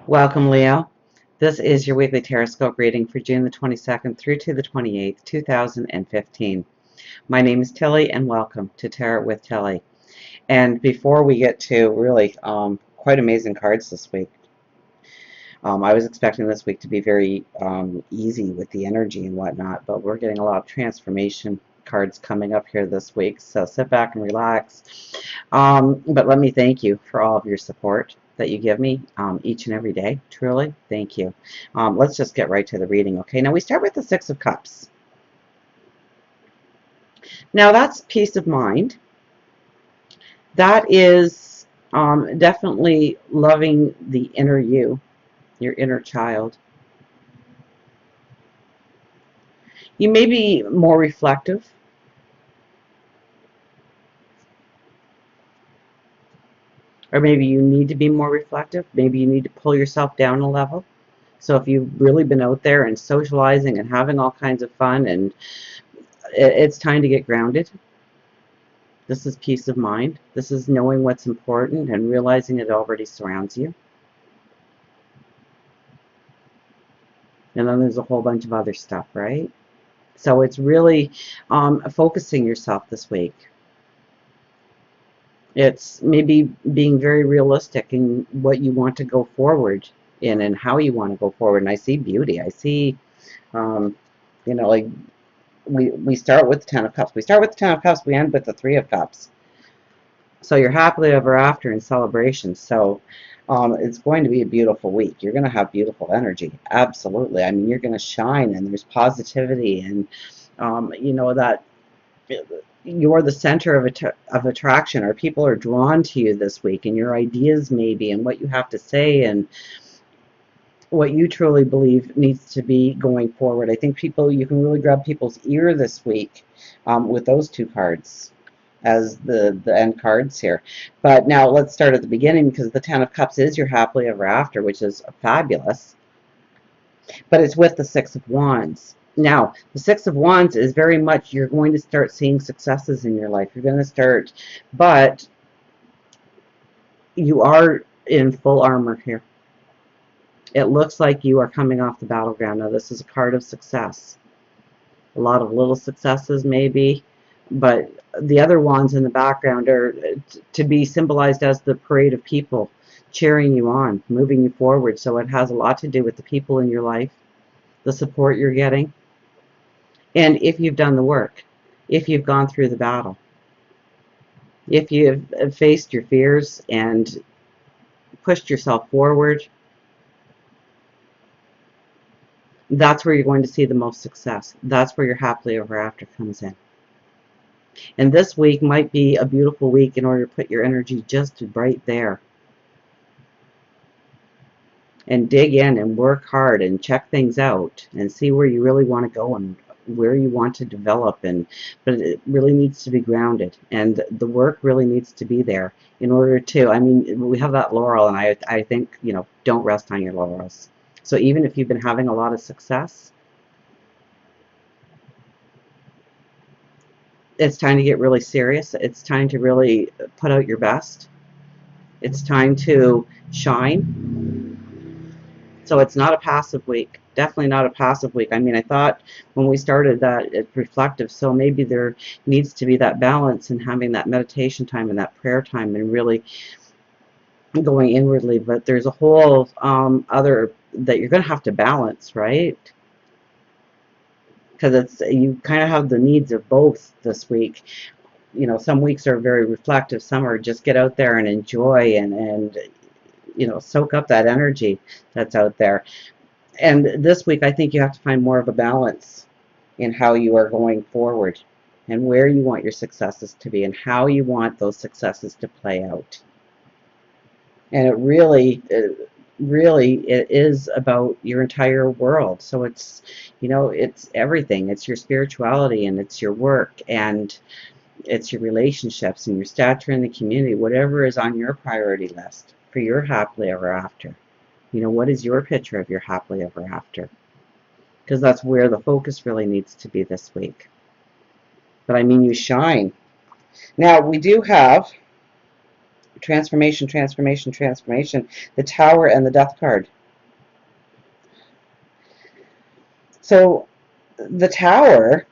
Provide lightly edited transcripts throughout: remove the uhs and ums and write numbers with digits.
Welcome, Leo. This is your weekly Tarotscope reading for June the 22nd through to the 28th, 2015. My name is Tilly, and welcome to Tarot with Tilly. And before we get to really quite amazing cards this week, I was expecting this week to be very easy with the energy and whatnot, but we're getting a lot of transformation cards coming up here this week, so sit back and relax. But let me thank you for all of your support that you give me each and every day. Truly, thank you. Let's just get right to the reading, okay? Now we start with the Six of Cups. Now that's peace of mind. That is definitely loving the inner you, your inner child. You may be more reflective. Or maybe you need to be more reflective. Maybe you need to pull yourself down a level. So if you've really been out there and socializing and having all kinds of fun, and it's time to get grounded. This is peace of mind. This is knowing what's important and realizing it already surrounds you. And then there's a whole bunch of other stuff, right? So it's really focusing yourself this week. It's maybe being very realistic in what you want to go forward in and how you want to go forward. And I see beauty. I see, like we start with the Ten of Cups. We start with the Ten of Cups. We end with the Three of Cups. So you're happily ever after in celebration. So it's going to be a beautiful week. You're going to have beautiful energy. Absolutely. I mean, you're going to shine, and there's positivity, and that you're the center of attraction, or people are drawn to you this week, and your ideas maybe, and what you have to say, and what you truly believe needs to be going forward. I think you can really grab people's ear this week with those two cards as the end cards here. But now let's start at the beginning, because the Ten of Cups is your happily ever after, which is fabulous. But it's with the Six of Wands. Now, the Six of Wands is very much, you're going to start seeing successes in your life. You're going to start, but you are in full armor here. It looks like you are coming off the battleground. Now, this is a card of success. A lot of little successes, maybe, but the other wands in the background are to be symbolized as the parade of people cheering you on, moving you forward. So it has a lot to do with the people in your life, the support you're getting, and if you've done the work, if you've gone through the battle, if you've faced your fears and pushed yourself forward, that's where you're going to see the most success. That's where your happily ever after comes in. And this week might be a beautiful week in order to put your energy just right there. And dig in and work hard and check things out and see where you really want to go and where you want to develop. But it really needs to be grounded. And the work really needs to be there in order to, I mean, we have that laurel, and I think, don't rest on your laurels. So even if you've been having a lot of success, it's time to get really serious. It's time to really put out your best. It's time to shine. So it's not a passive week. Definitely not a passive week. I mean, I thought when we started that it's reflective, so maybe there needs to be that balance and having that meditation time and that prayer time and really going inwardly. But there's a whole other that you're going to have to balance, right? Because you kind of have the needs of both this week. Some weeks are very reflective, some are just get out there and enjoy and soak up that energy that's out there. And this week I think you have to find more of a balance in how you are going forward and where you want your successes to be and how you want those successes to play out. And it really it is about your entire world. So it's it's everything. It's your spirituality, and it's your work, and it's your relationships, and your stature in the community, whatever is on your priority list for your happily ever after. What is your picture of your happily ever after? Because that's where the focus really needs to be this week. But I mean, you shine. Now we do have Transformation, transformation, transformation. The Tower and the Death card. So the Tower,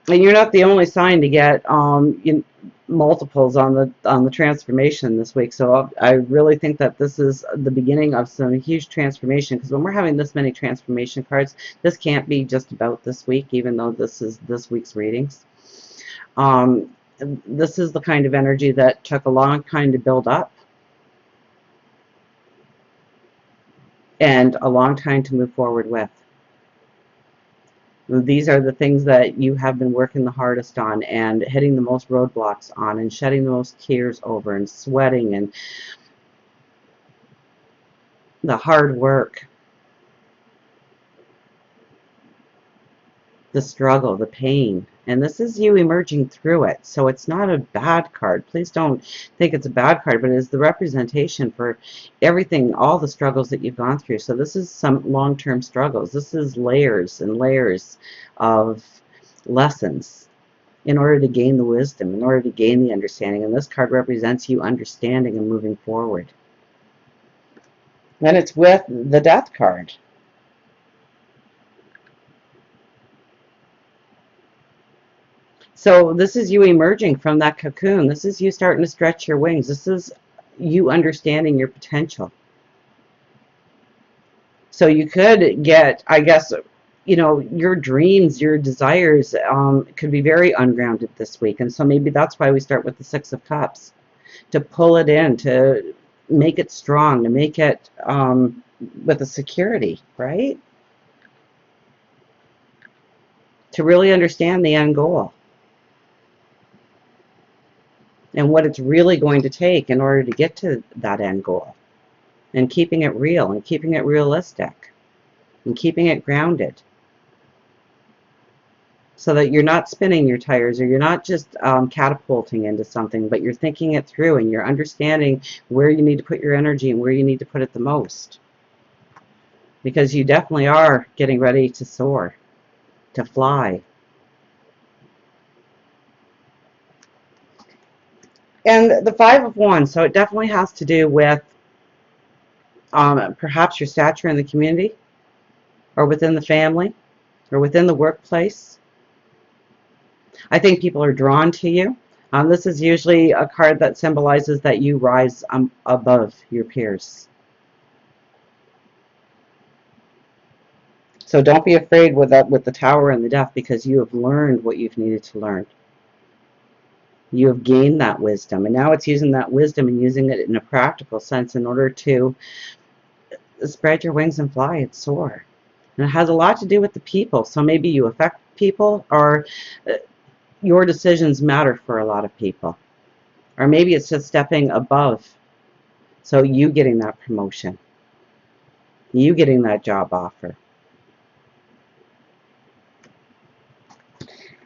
and you're not the only sign to get multiples on the transformation this week. So I really think that this is the beginning of some huge transformation, because when we're having this many transformation cards, this can't be just about this week, even though this is this week's readings. This is the kind of energy that took a long time to build up and a long time to move forward with. These are the things that you have been working the hardest on and hitting the most roadblocks on and shedding the most tears over and sweating and the hard work, the struggle, the pain. And this is you emerging through it. So it's not a bad card. Please don't think it's a bad card, but it is the representation for everything, all the struggles that you've gone through. So this is some long-term struggles. This is layers and layers of lessons in order to gain the wisdom, in order to gain the understanding. And this card represents you understanding and moving forward. Then it's with the Death card. So this is you emerging from that cocoon. This is you starting to stretch your wings. This is you understanding your potential. So you could get, I guess, your dreams, your desires could be very ungrounded this week. And so maybe that's why we start with the Six of Cups, to pull it in, to make it strong, to make it with a security, right? To really understand the end goal and what it's really going to take in order to get to that end goal, and keeping it real and keeping it realistic and keeping it grounded, so that you're not spinning your tires, or you're not just catapulting into something, but you're thinking it through and you're understanding where you need to put your energy and where you need to put it the most, because you definitely are getting ready to soar, to fly. And the Five of Wands, so it definitely has to do with perhaps your stature in the community, or within the family, or within the workplace. I think people are drawn to you. This is usually a card that symbolizes that you rise above your peers. So don't be afraid with the Tower and the Death, because you have learned what you've needed to learn. You have gained that wisdom, and now it's using that wisdom and using it in a practical sense in order to spread your wings and fly and soar. And it has a lot to do with the people. So maybe you affect people, or your decisions matter for a lot of people. Or maybe it's just stepping above. So you getting that promotion, you getting that job offer.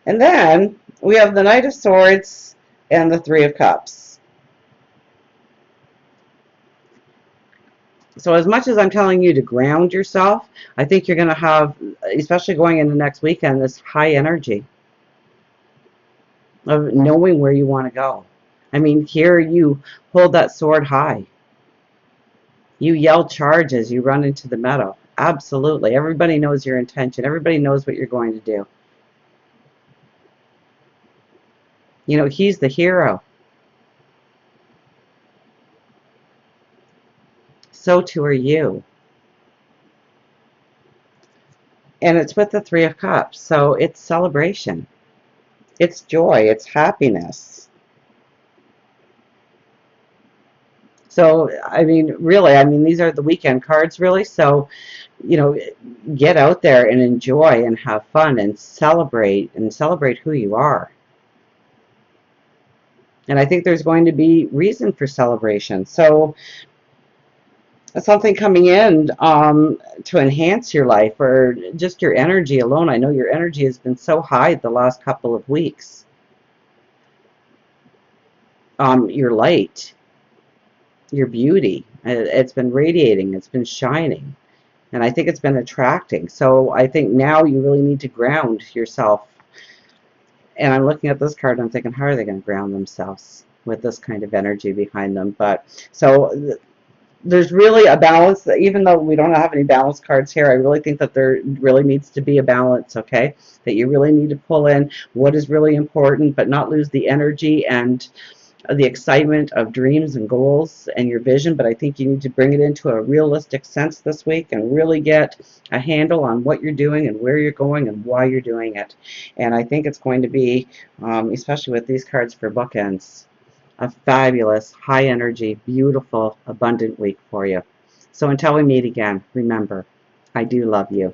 And then we have the Knight of Swords and the Three of Cups. So as much as I'm telling you to ground yourself, I think you're going to have, especially going into next weekend, this high energy of knowing where you want to go. I mean, here you hold that sword high. You yell charge as you run into the meadow. Absolutely. Everybody knows your intention. Everybody knows what you're going to do. He's the hero. So too are you. And it's with the Three of Cups. So it's celebration. It's joy. It's happiness. So, I mean, really, these are the weekend cards, really. So, get out there and enjoy and have fun and celebrate who you are. And I think there's going to be reason for celebration. So something coming in to enhance your life, or just your energy alone. I know your energy has been so high the last couple of weeks. Your light, your beauty, it's been radiating, it's been shining. And I think it's been attracting. So I think now you really need to ground yourself. And I'm looking at this card and I'm thinking, how are they going to ground themselves? with this kind of energy behind them. But so there's really a balance, that even though we don't have any balance cards here, I really think that there really needs to be a balance, okay? That you really need to pull in what is really important, but not lose the energy and the excitement of dreams and goals and your vision. But I think you need to bring it into a realistic sense this week and really get a handle on what you're doing and where you're going and why you're doing it. And I think it's going to be, especially with these cards for bookends, a fabulous, high energy, beautiful, abundant week for you. So until we meet again, remember, I do love you.